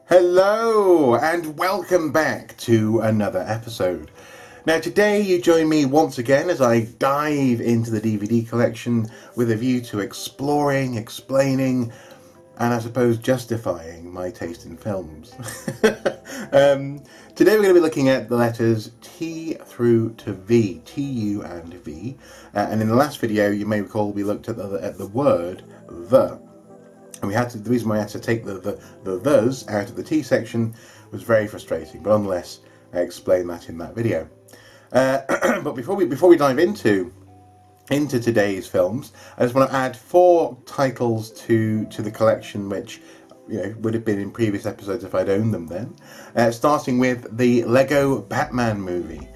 Hello and welcome back to another episode. Now today you join me once again as I dive into the DVD collection with a view to exploring, explaining and I suppose justifying my taste in films. Today we're going to be looking at the letters T through to V, T-U and V. And in the last video you may recall we looked at the word the. And the reason why I had to take the thes out of the T section was very frustrating, but nonetheless I explained that in that video. But before we dive into today's films, I just want to add 4 titles to the collection, which would have been in previous episodes if I'd owned them then. Starting with the Lego Batman movie.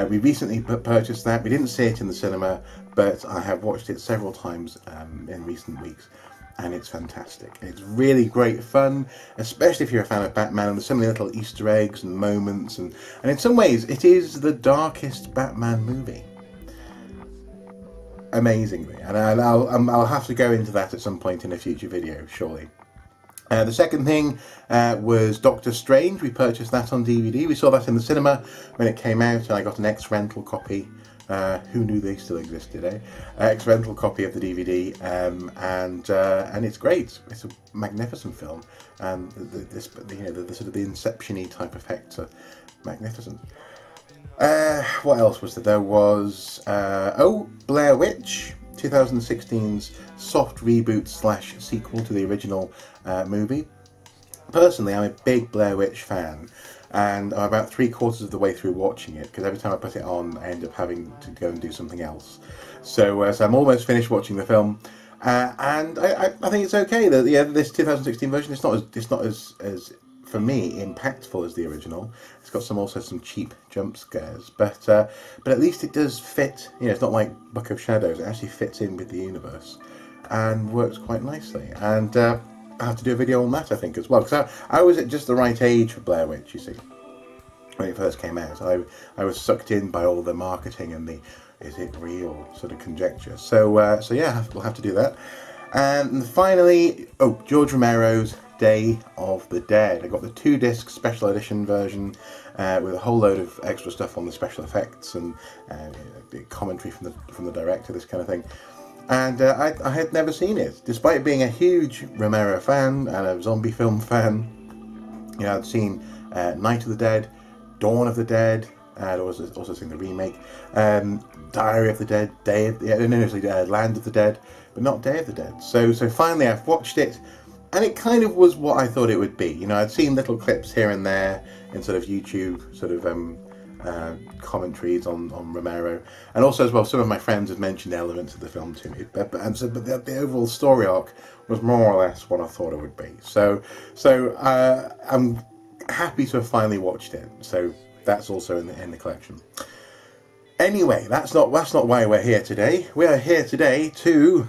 We recently purchased that. We didn't see it in the cinema, but I have watched it several times in recent weeks. And it's fantastic. It's really great fun, especially if you're a fan of Batman, and there's so many little Easter eggs and moments, and in some ways it is the darkest Batman movie. Amazingly, and I'll have to go into that at some point in a future video, surely. The second thing was Doctor Strange. We purchased that on DVD. We saw that in the cinema when it came out, and I got an ex-rental copy. Who knew they still existed, eh? Ex-rental copy of the DVD, and it's great. It's a magnificent film, and the sort of the Inception-y type effects are magnificent. What else was there? There was Blair Witch, 2016's soft reboot / sequel to the original movie. Personally, I'm a big Blair Witch fan. And I'm about 3/4 of the way through watching it, because every time I put it on I end up having to go and do something else. So I'm almost finished watching the film, and I think it's okay. This 2016 version, it's not as for me impactful as the original. It's got some cheap jump scares, but at least it does fit. It's not like Book of Shadows. It actually fits in with the universe and works quite nicely. And I have to do a video on that, I think, as well, because I was at just the right age for Blair Witch, you see, when it first came out. I was sucked in by all the marketing and the is it real sort of conjecture. So yeah, we'll have to do that. And finally, George Romero's Day of the Dead. I got the 2-disc special edition version with a whole load of extra stuff on the special effects and commentary from the director, this kind of thing. And I had never seen it, despite being a huge Romero fan and a zombie film fan. I'd seen Night of the Dead, Dawn of the Dead, I'd also seen the remake, Diary of the Dead, Land of the Dead, but not Day of the Dead. So finally I've watched it, and it kind of was what I thought it would be. I'd seen little clips here and there in sort of YouTube, sort of commentaries on Romero, and also as well some of my friends had mentioned elements of the film to me, but the overall story arc was more or less what I thought it would be. So I'm happy to have finally watched it. So that's also in the collection. Anyway, that's not why we're here today. We are here today to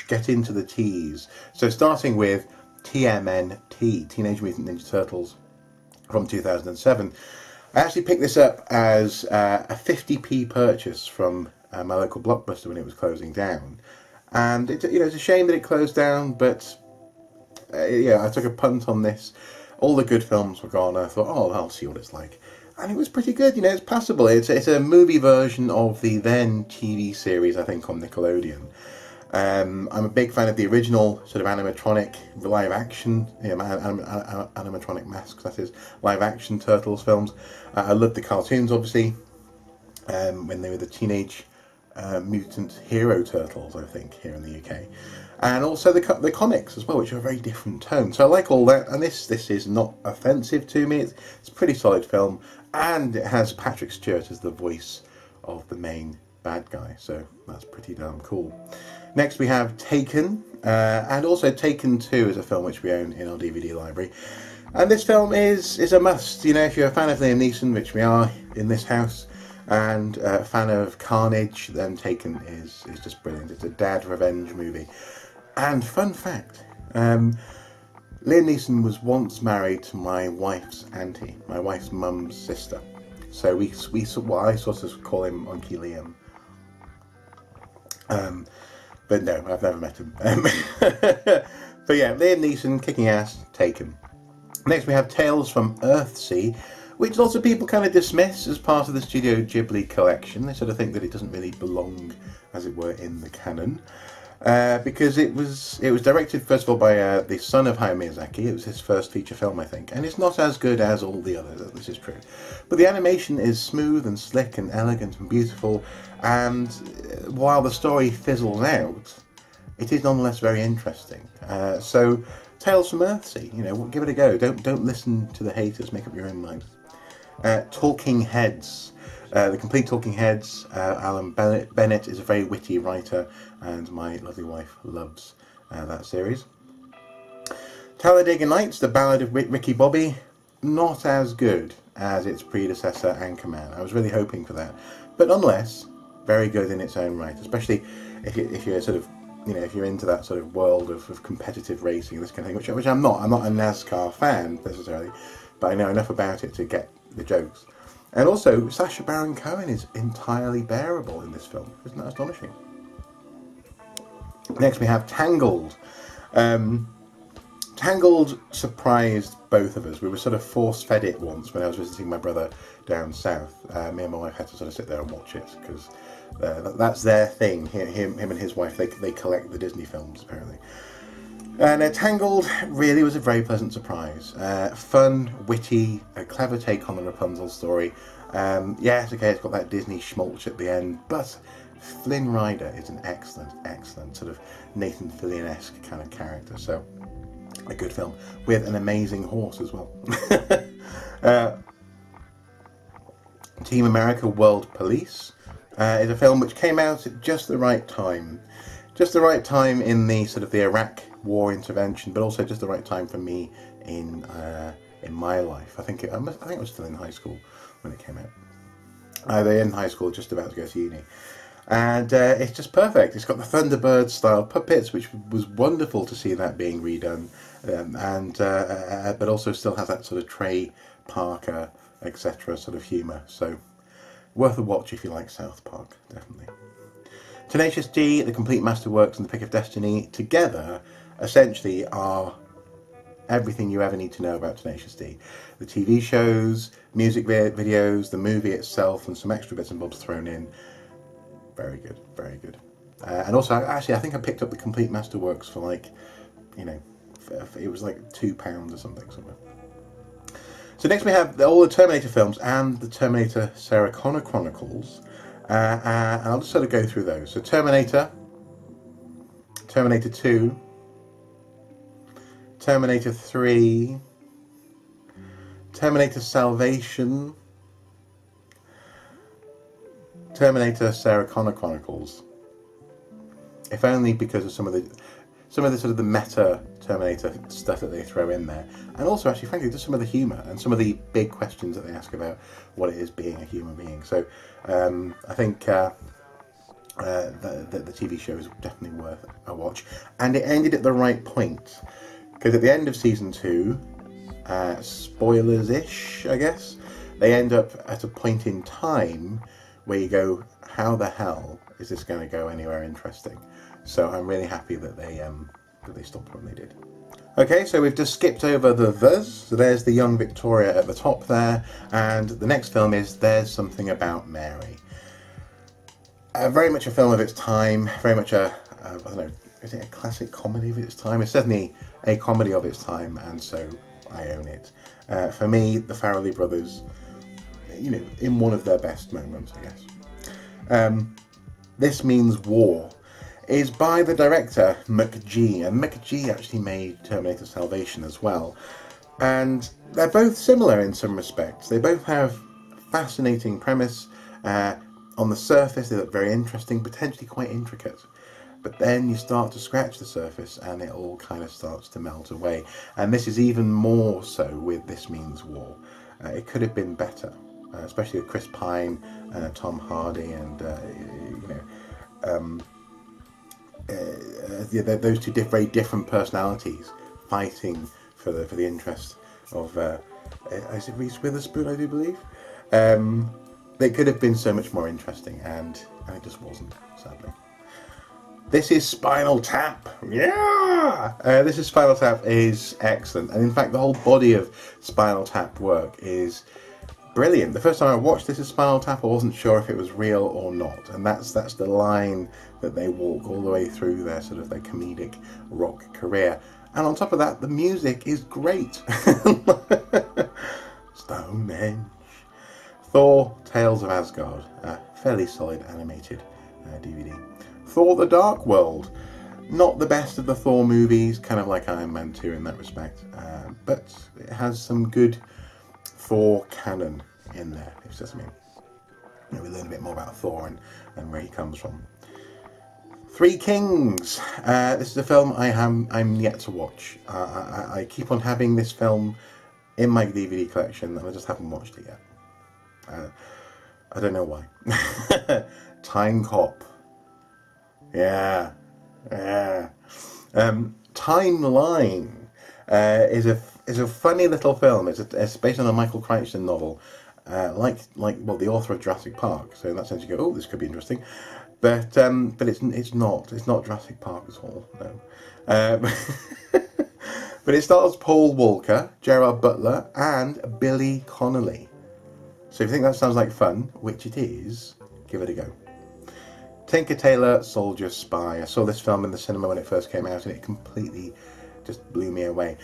get into the T's. So starting with TMNT, Teenage Mutant Ninja Turtles, from 2007. I actually picked this up as a 50p purchase from my local Blockbuster when it was closing down, and it's a shame that it closed down. But I took a punt on this. All the good films were gone. I thought, I'll see what it's like, and it was pretty good. It's passable. It's a movie version of the then TV series, I think, on Nickelodeon. I'm a big fan of the original sort of animatronic live action, animatronic masks, that is, live action Turtles films. I loved the cartoons, obviously, when they were the Teenage Mutant Hero Turtles, I think, here in the UK. And also the comics as well, which are a very different tone. So I like all that, and this is not offensive to me. It's a pretty solid film, and it has Patrick Stewart as the voice of the main bad guy, so that's pretty damn cool. Next we have Taken, and also Taken 2 is a film which we own in our DVD library. And this film is a must. If you're a fan of Liam Neeson, which we are in this house, and a fan of Carnage, then Taken is just brilliant. It's a dad revenge movie. And fun fact, Liam Neeson was once married to my wife's auntie, my wife's mum's sister. So I sort of call him Uncle Liam. But no, I've never met him. But yeah, Liam Neeson, kicking ass, Taken. Next we have Tales from Earthsea, which lots of people kind of dismiss as part of the Studio Ghibli collection. They sort of think that it doesn't really belong, as it were, in the canon. Because it was directed first of all by the son of Hayao Miyazaki. It was his first feature film, I think, and it's not as good as all the others. This is true, but the animation is smooth and slick and elegant and beautiful. And while the story fizzles out, it is nonetheless very interesting. So, Tales from Earthsea, give it a go. Don't listen to the haters. Make up your own mind. Talking Heads. The complete Talking Heads. Alan Bennett is a very witty writer, and my lovely wife loves that series. Talladega Nights, the Ballad of Ricky Bobby, not as good as its predecessor Anchorman. I was really hoping for that, but nonetheless, very good in its own right. Especially if you're sort of, if you're into that sort of world of competitive racing, this kind of thing, which I'm not. I'm not a NASCAR fan necessarily, but I know enough about it to get the jokes. And also, Sacha Baron Cohen is entirely bearable in this film. Isn't that astonishing? Next we have Tangled. Tangled surprised both of us. We were sort of force-fed it once when I was visiting my brother down south. Me and my wife had to sort of sit there and watch it, because that's their thing. Him and his wife, they collect the Disney films, apparently. And Tangled really was a very pleasant surprise. Fun, witty, a clever take on the Rapunzel story. Yes, okay, it's got that Disney schmaltz at the end, but Flynn Rider is an excellent sort of Nathan Fillion-esque kind of character. So, a good film with an amazing horse as well. Team America World Police is a film which came out at just the right time. Just the right time in the sort of the Iraq war intervention, but also just the right time for me in my life. I think I was still in high school when it came out. Either in high school, just about to go to uni. And it's just perfect. It's got the Thunderbird style puppets, which was wonderful to see that being redone, but also still has that sort of Trey Parker, etc. sort of humour. So worth a watch if you like South Park, definitely. Tenacious D, The Complete Masterworks, and The Pick of Destiny together essentially are everything you ever need to know about Tenacious D. The TV shows, music videos, the movie itself, and some extra bits and bobs thrown in. Very good, very good. And also, actually, I think I picked up The Complete Masterworks for like, it was like £2 or something. So next we have all the Terminator films and the Terminator Sarah Connor Chronicles. And I'll just sort of go through those. So Terminator, Terminator 2, Terminator 3, Terminator Salvation, Terminator Sarah Connor Chronicles. If only because of some of the sort of the meta Terminator stuff that they throw in there, and also actually, frankly, just some of the humour and some of the big questions that they ask about what it is being a human being. So I think the TV show is definitely worth a watch, and it ended at the right point, because at the end of season 2, spoilers-ish, I guess, they end up at a point in time where you go, how the hell is this going to go anywhere interesting? So I'm really happy that they stopped when they did. Okay, so we've just skipped over the Thus. So there's the young Victoria at the top there, and the next film is There's Something About Mary. Very much a film of its time, very much I don't know, is it a classic comedy of its time? It's certainly a comedy of its time, and so I own it. For me, the Farrelly brothers, in one of their best moments, I guess. This Means War is by the director McG, and McG actually made Terminator Salvation as well. And they're both similar in some respects. They both have fascinating premise. On the surface, they look very interesting, potentially quite intricate. But then you start to scratch the surface and it all kind of starts to melt away. And this is even more so with This Means War. It could have been better, especially with Chris Pine, Tom Hardy, and those two very different personalities fighting for the interest of is it Reese Witherspoon, I do believe. They could have been so much more interesting, and it just wasn't, sadly. This is Spinal Tap. Yeah! This is Spinal Tap is excellent. And in fact, the whole body of Spinal Tap work is brilliant. The first time I watched This is Spinal Tap, I wasn't sure if it was real or not. And that's the line that they walk all the way through their sort of their comedic rock career. And on top of that, the music is great. Stonehenge. Thor, Tales of Asgard. A fairly solid animated DVD. Thor the Dark World. Not the best of the Thor movies, kind of like Iron Man 2 in that respect. But it has some good Thor canon in there, if you see what I mean. You know, we learn a bit more about Thor and where he comes from. Three Kings. This is a film I'm yet to watch. I keep on having this film in my DVD collection and I just haven't watched it yet. I don't know why. Time Cop. Yeah. Timeline is a funny little film. It's based on a Michael Crichton novel, like the author of Jurassic Park. So in that sense, you go, oh, this could be interesting, but it's not Jurassic Park at all. No, but it stars Paul Walker, Gerard Butler, and Billy Connolly. So if you think that sounds like fun, which it is, give it a go. Tinker Tailor Soldier Spy. I saw this film in the cinema when it first came out and it completely just blew me away.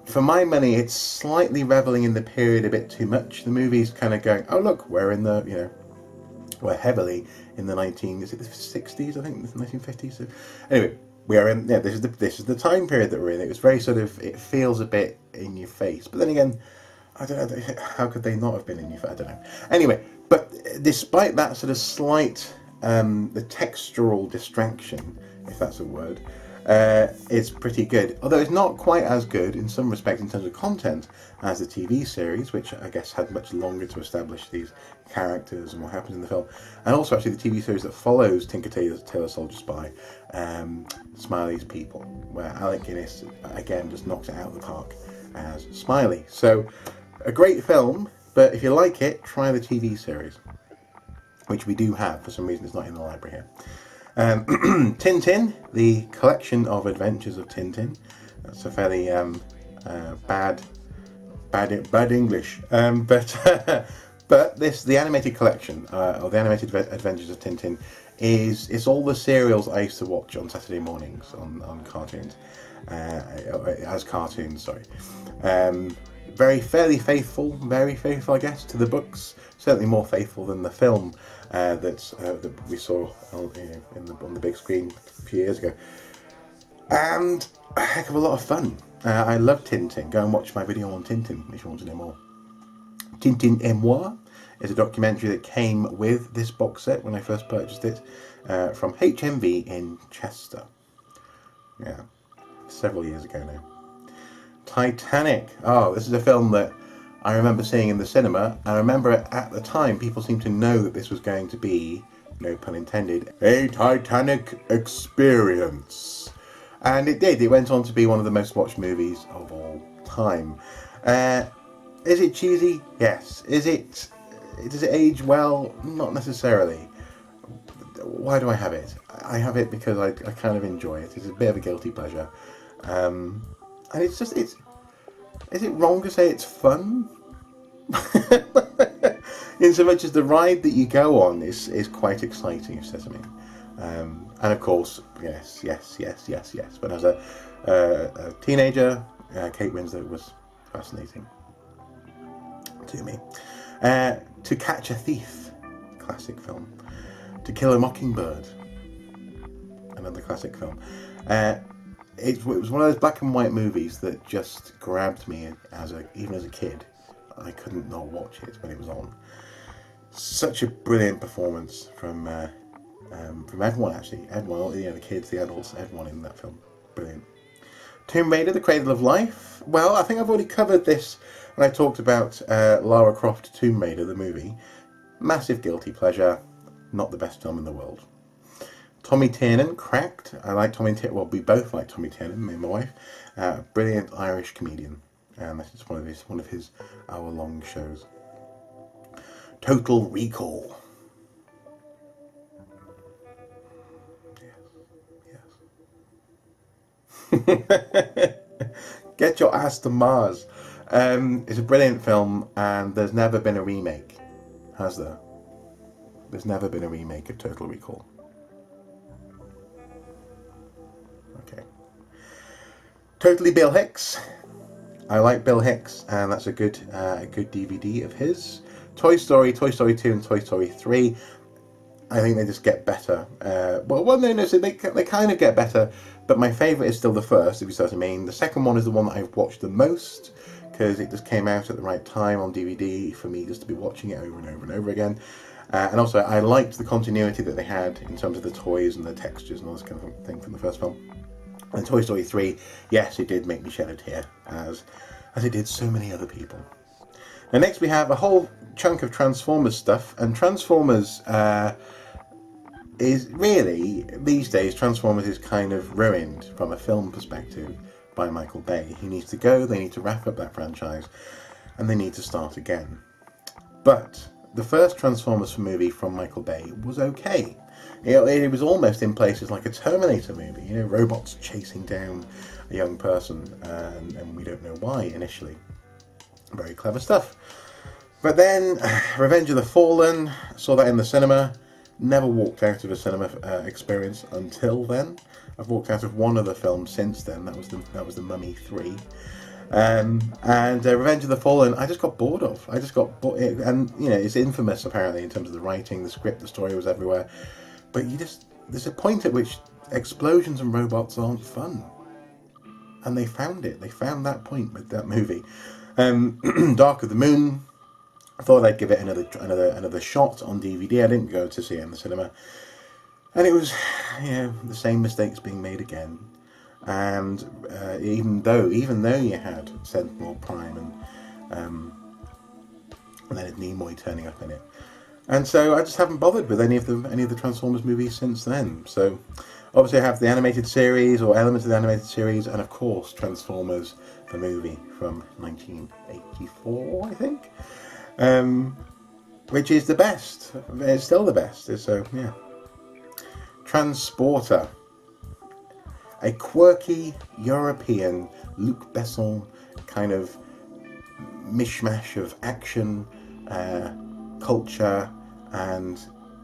For my money, it's slightly reveling in the period a bit too much. The movie's kind of going, oh look, we're heavily in the 60s, I think, the 1950s. So, anyway, we are in, this is the time period that we're in. It was very sort of, it feels a bit in your face. But then again, I don't know, how could they not have been in your face? I don't know. Anyway, but despite that sort of slight, the textural distraction, if that's a word, it's pretty good. Although it's not quite as good in some respects in terms of content as the TV series, which I guess had much longer to establish these characters and what happens in the film. And also actually the TV series that follows Tinker Tailor Soldier Spy, Smiley's People, where Alec Guinness again just knocks it out of the park as Smiley. So a great film, but if you like it, try the TV series, which we do have. For some reason it's not in the library here. Tintin, the collection of adventures of Tintin. That's a fairly bad English, but the animated collection or the animated adventures of Tintin it's all the serials I used to watch on Saturday mornings on cartoons, as cartoons. Sorry. Very faithful, I guess, to the books. Certainly more faithful than the film that we saw on the big screen a few years ago. And a heck of a lot of fun. I love Tintin. Go and watch my video on Tintin if you want to know more. Tintin et Moi is a documentary that came with this box set when I first purchased it from HMV in Chester. Yeah, several years ago now. Titanic. Oh, this is a film that I remember seeing in the cinema. I remember at the time people seemed to know that this was going to be, no pun intended, a Titanic experience. And it did. It went on to be one of the most watched movies of all time. Is it cheesy? Yes. Does it age well? Not necessarily. Why do I have it? I have it because I kind of enjoy it. It's a bit of a guilty pleasure. And it's just, is it wrong to say it's fun? In so much as the ride that you go on is quite exciting, if you see what I mean. And of course, yes. When I was a teenager, Kate Winslet was fascinating to me. To Catch a Thief, classic film. To Kill a Mockingbird, another classic film. It was one of those black and white movies that just grabbed me even as a kid. I couldn't not watch it when it was on. Such a brilliant performance from everyone, actually. Everyone, the kids, the adults, everyone in that film. Brilliant. Tomb Raider, The Cradle of Life. Well, I think I've already covered this when I talked about Lara Croft Tomb Raider, the movie. Massive guilty pleasure. Not the best film in the world. Tommy Tiernan, Cracked. I like Tommy Tiernan. Well, we both like Tommy Tiernan, me and my wife. Brilliant Irish comedian. This is one of his hour-long shows. Total Recall. Yes. Get your ass to Mars. It's a brilliant film, and there's never been a remake, has there? There's never been a remake of Total Recall. Okay. Totally Bill Hicks. I like Bill Hicks, and that's a good DVD of his. Toy Story 2, and Toy Story 3. I think they just get better. So they kind of get better, but my favourite is still the first, if you see what I mean. The second one is the one that I've watched the most, because it just came out at the right time on DVD for me just to be watching it over and over and over again. And also, I liked the continuity that they had in terms of the toys and the textures and all this kind of thing from the first film. And Toy Story 3, yes, it did make me shed a tear, as it did so many other people. Now next we have a whole chunk of Transformers stuff, and Transformers is really, these days, Transformers is kind of ruined from a film perspective by Michael Bay. He needs to go, they need to wrap up that franchise, and they need to start again. But the first Transformers movie from Michael Bay was okay. It was almost in places like a Terminator movie, robots chasing down a young person, and we don't know why initially. Very clever stuff. But then, Revenge of the Fallen, saw that in the cinema, never walked out of a cinema experience until then. I've walked out of one other film since then, that was the Mummy 3. And Revenge of the Fallen, I just got bored of. I just got bored, and it's infamous apparently in terms of the writing, the script, the story was everywhere. But there's a point at which explosions and robots aren't fun. And they found it. They found that point with that movie. Dark of the Moon, I thought I'd give it another shot on DVD. I didn't go to see it in the cinema. And it was, the same mistakes being made again. And even though you had Sentinel Prime and Leonard Nimoy turning up in it. And so I just haven't bothered with any of the Transformers movies since then. So obviously I have the animated series, or elements of the animated series, and of course Transformers, the movie from 1984, I think, which is the best. It's still the best. So yeah. Transporter, a quirky European Luc Besson kind of mishmash of action, culture, and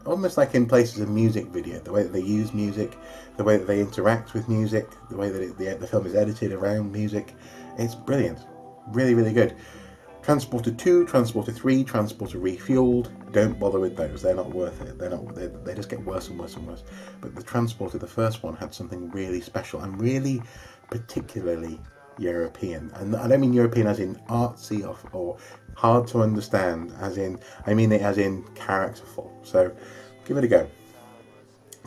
almost like in places of music video, the way that they use music, the way that they interact with music, the way that the film is edited around music. It's brilliant. Really, really good. Transporter 2, Transporter 3, Transporter Refueled. Don't bother with those. They're not worth it. They just get worse and worse and worse. But the Transporter, the first one, had something really special and really particularly European. And I don't mean European as in artsy or hard to understand, I mean it as in characterful. So give it a go.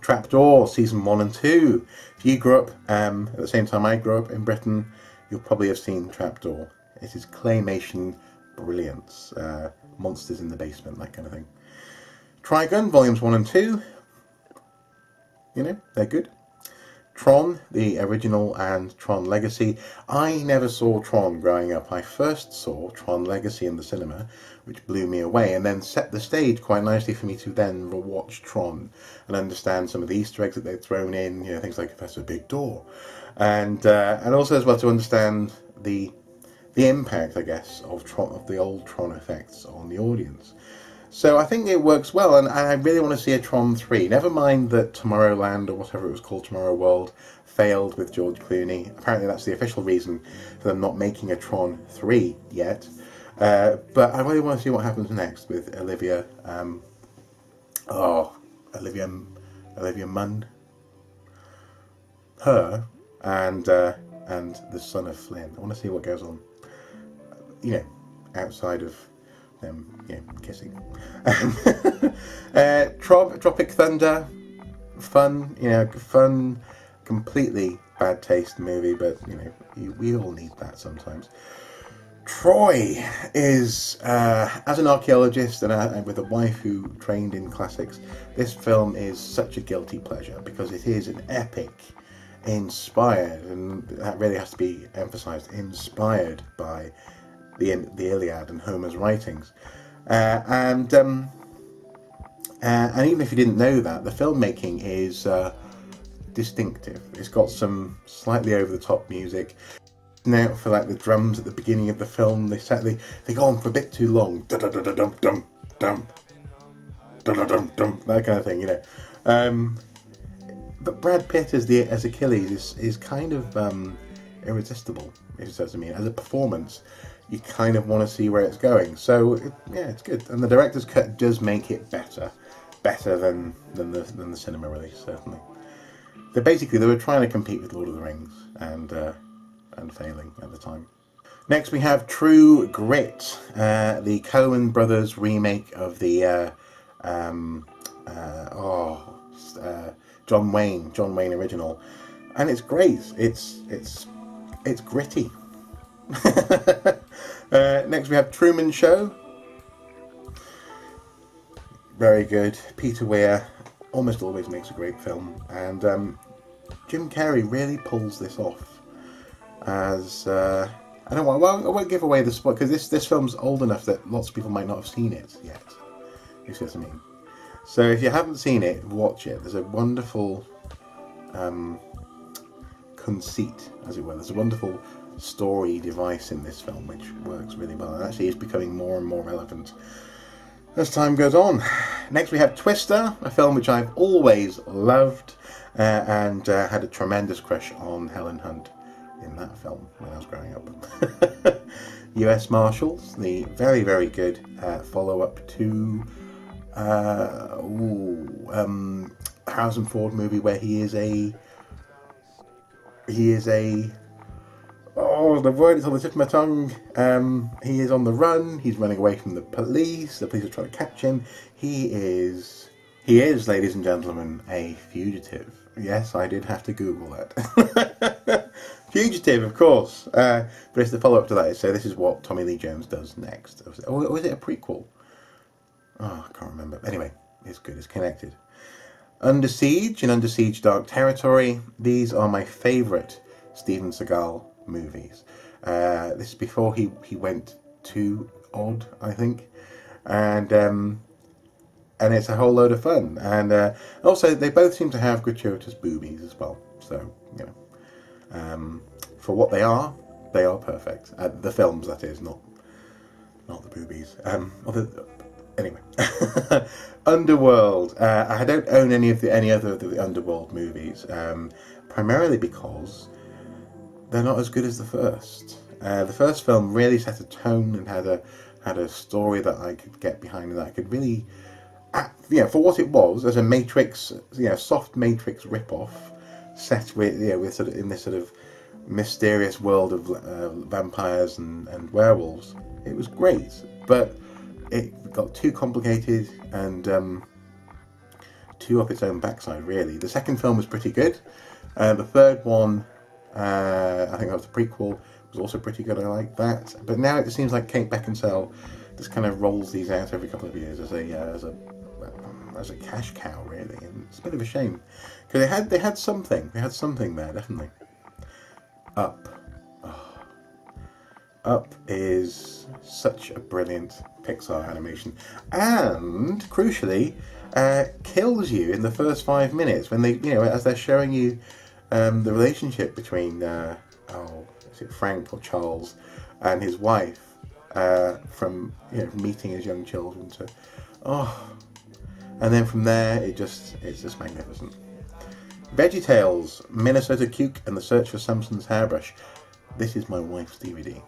Trapdoor, season 1 and 2. If you grew up at the same time I grew up in Britain, you'll probably have seen Trapdoor. It is claymation brilliance. Monsters in the basement, that kind of thing. Trigun, volumes 1 and 2. They're good. Tron, the original, and Tron Legacy. I never saw Tron growing up. I first saw Tron Legacy in the cinema, which blew me away, and then set the stage quite nicely for me to then watch Tron and understand some of the Easter eggs that they'd thrown in, things like Professor Big Door, and also as well to understand the impact, I guess, of the old Tron effects on the audience. So I think it works well, and I really want to see a Tron 3. Never mind that Tomorrowland, or whatever it was called, Tomorrow World, failed with George Clooney. Apparently that's the official reason for them not making a Tron 3 yet. But I really want to see what happens next with Olivia Munn. Her and the son of Flynn. I want to see what goes on, outside of them, kissing. Tropic Thunder, fun, completely bad taste movie, but we all need that sometimes. Troy is, as an archaeologist and with a wife who trained in classics, this film is such a guilty pleasure because it is an epic, inspired, and that really has to be emphasized, inspired by the Iliad and Homer's writings, and even if you didn't know that, the filmmaking is distinctive. It's got some slightly over-the-top music. Now for like the drums at the beginning of the film, they go on for a bit too long. Dum-dum-dum-dum-dum. Dum-dum-dum-dum. That kind of thing, you know. But Brad Pitt as Achilles is kind of irresistible, if you see what I mean. As a performance, you kind of want to see where it's going. So yeah, it's good. And the director's cut does make it better than the cinema release, certainly. They were trying to compete with Lord of the Rings and failing at the time. Next we have True Grit, the Coen brothers remake of the John Wayne original, and it's great. It's gritty. Next we have Truman Show. Very good. Peter Weir almost always makes a great film, and Jim Carrey really pulls this off. As I won't give away the spoil, because this film's old enough that lots of people might not have seen it yet. You see what I mean? So if you haven't seen it, watch it. There's a wonderful conceit, as it were. There's a wonderful story device in this film which works really well, and actually is becoming more and more relevant as time goes on. Next we have Twister, a film which I've always loved, and had a tremendous crush on Helen Hunt in that film when I was growing up. US Marshals, the very, very good follow-up to Harrison Ford movie where he is a the word is on the tip of my tongue. He is on the run. He's running away from the police. The police are trying to catch him. He is, ladies and gentlemen, a fugitive. Yes, I did have to Google that. Fugitive, of course. But it's the follow-up to that. So this is what Tommy Lee Jones does next. Or is it a prequel? Oh, I can't remember. Anyway, it's good. It's connected. Under Siege and Under Siege Dark Territory. These are my favourite Steven Seagal movies. This is before he went too odd, I think. And it's a whole load of fun. And also, they both seem to have gratuitous boobies as well. So, you know, for what they are perfect. The films, that is, not the boobies. Anyway, Underworld. I don't own any other of the Underworld movies, primarily because they're not as good as the first. The first film really set a tone and had a story that I could get behind, and that I could really, for what it was, as a Matrix, soft Matrix rip-off, set with sort of in this sort of mysterious world of vampires and werewolves. It was great, but it got too complicated and too up its own backside, really. The second film was pretty good. The third one, I think that was the prequel, was also pretty good. I like that. But now it just seems like Kate Beckinsale just kind of rolls these out every couple of years as a cash cow, really. And it's a bit of a shame, because they had something there, definitely. Up. Up is such a brilliant Pixar animation, and crucially, kills you in the first 5 minutes when they, as they're showing you the relationship between is it Frank or Charles and his wife, from meeting as young children to and then from there it's just magnificent. VeggieTales, Minnesota Cuke and the Search for Samson's Hairbrush. This is my wife's DVD.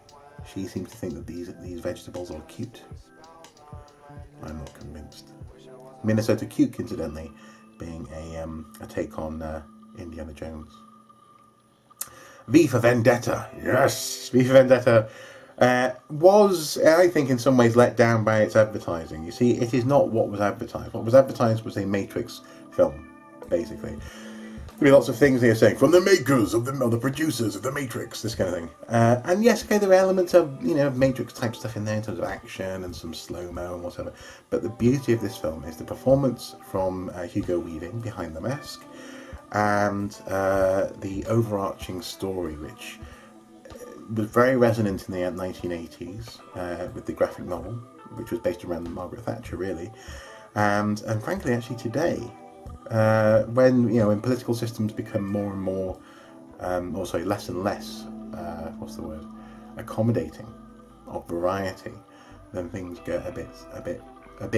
She seems to think that these vegetables are cute. I'm not convinced. Minnesota Cuke, incidentally, being a take on Indiana Jones. V for Vendetta. Yes, V for Vendetta was, I think, in some ways let down by its advertising. You see, it is not what was advertised. What was advertised was a Matrix film, basically. There'll be lots of things here saying, from the makers of the producers of the Matrix, this kind of thing. And yes, okay, there are elements of, Matrix type stuff in there in terms of action and some slow-mo and whatever. But the beauty of this film is the performance from Hugo Weaving behind the mask, and the overarching story, which was very resonant in the 1980s with the graphic novel, which was based around Margaret Thatcher, really. And frankly, actually today, when political systems become more and more, also less and less, what's the word, accommodating of variety, then things get a bit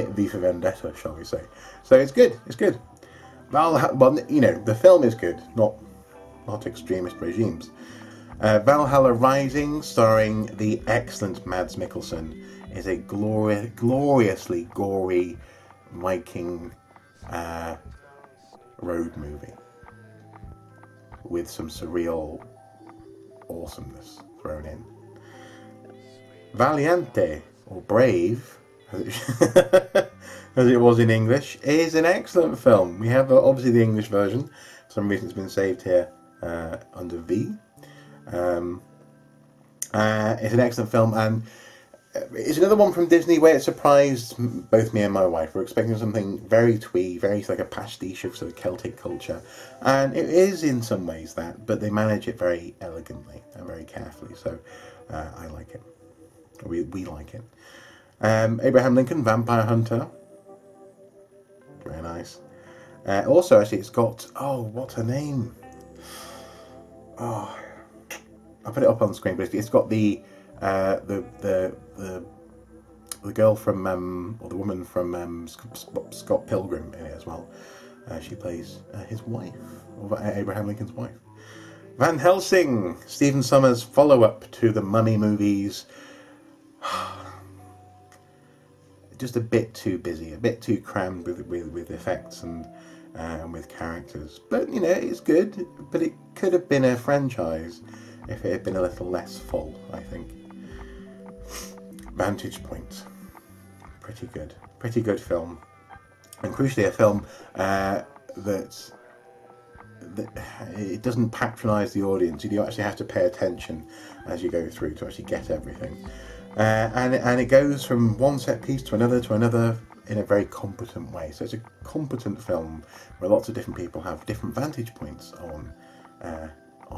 V for Vendetta, shall we say? So it's good. It's good. Well, the film is good, not extremist regimes. Valhalla Rising, starring the excellent Mads Mikkelsen, is a gloriously gory Viking road movie with some surreal awesomeness thrown in. Valiente, or Brave, as it was in English, is an excellent film. We have obviously the English version. For some reason it's been saved here under V. It's an excellent film, and it's another one from Disney where it surprised both me and my wife. We're expecting something very twee, very like a pastiche of sort of Celtic culture, and it is in some ways that, but they manage it very elegantly and very carefully. So I like it. We like it. Abraham Lincoln, Vampire Hunter, very nice. Also, actually, it's got what's her name? I'll put it up on the screen, but it's got the girl from or the woman from Scott Pilgrim in it as well. She plays his wife, or Abraham Lincoln's wife. Van Helsing, Stephen Sommers' follow-up to the Mummy movies. Just a bit too busy, a bit too crammed with effects and with characters. But it's good. But it could have been a franchise if it had been a little less full, I think. Vantage Point, pretty good film, and crucially a film that it doesn't patronise the audience. You do actually have to pay attention as you go through to actually get everything. And it goes from one set piece to another in a very competent way. So it's a competent film where lots of different people have different vantage points on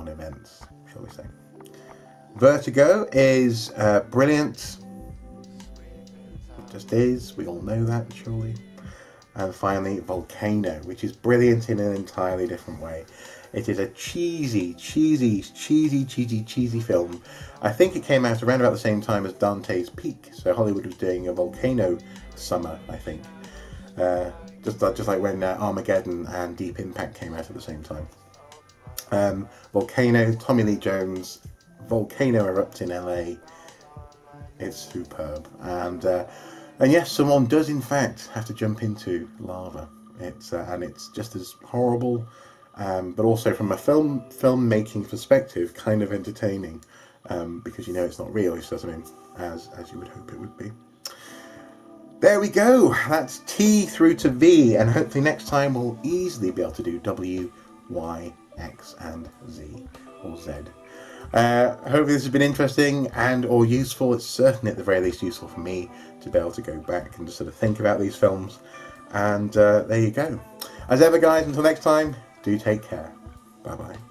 events, shall we say. Vertigo is brilliant. It just is. We all know that, surely. And finally, Volcano, which is brilliant in an entirely different way. It is a cheesy film. I think it came out around about the same time as Dante's Peak, so Hollywood was doing a volcano summer, I think. Just like when Armageddon and Deep Impact came out at the same time. Volcano, Tommy Lee Jones, volcano erupts in LA. It's superb, and yes, someone does in fact have to jump into lava. And it's just as horrible. But also from a filmmaking perspective, kind of entertaining, because it's not real. It's just as you would hope it would be. There we go. That's T through to V, and hopefully next time we'll easily be able to do W, Y, X, and Z, or Z. Hopefully this has been interesting and or useful. It's certainly at the very least useful for me to be able to go back and just sort of think about these films. And there you go. As ever, guys, until next time. Do take care. Bye-bye.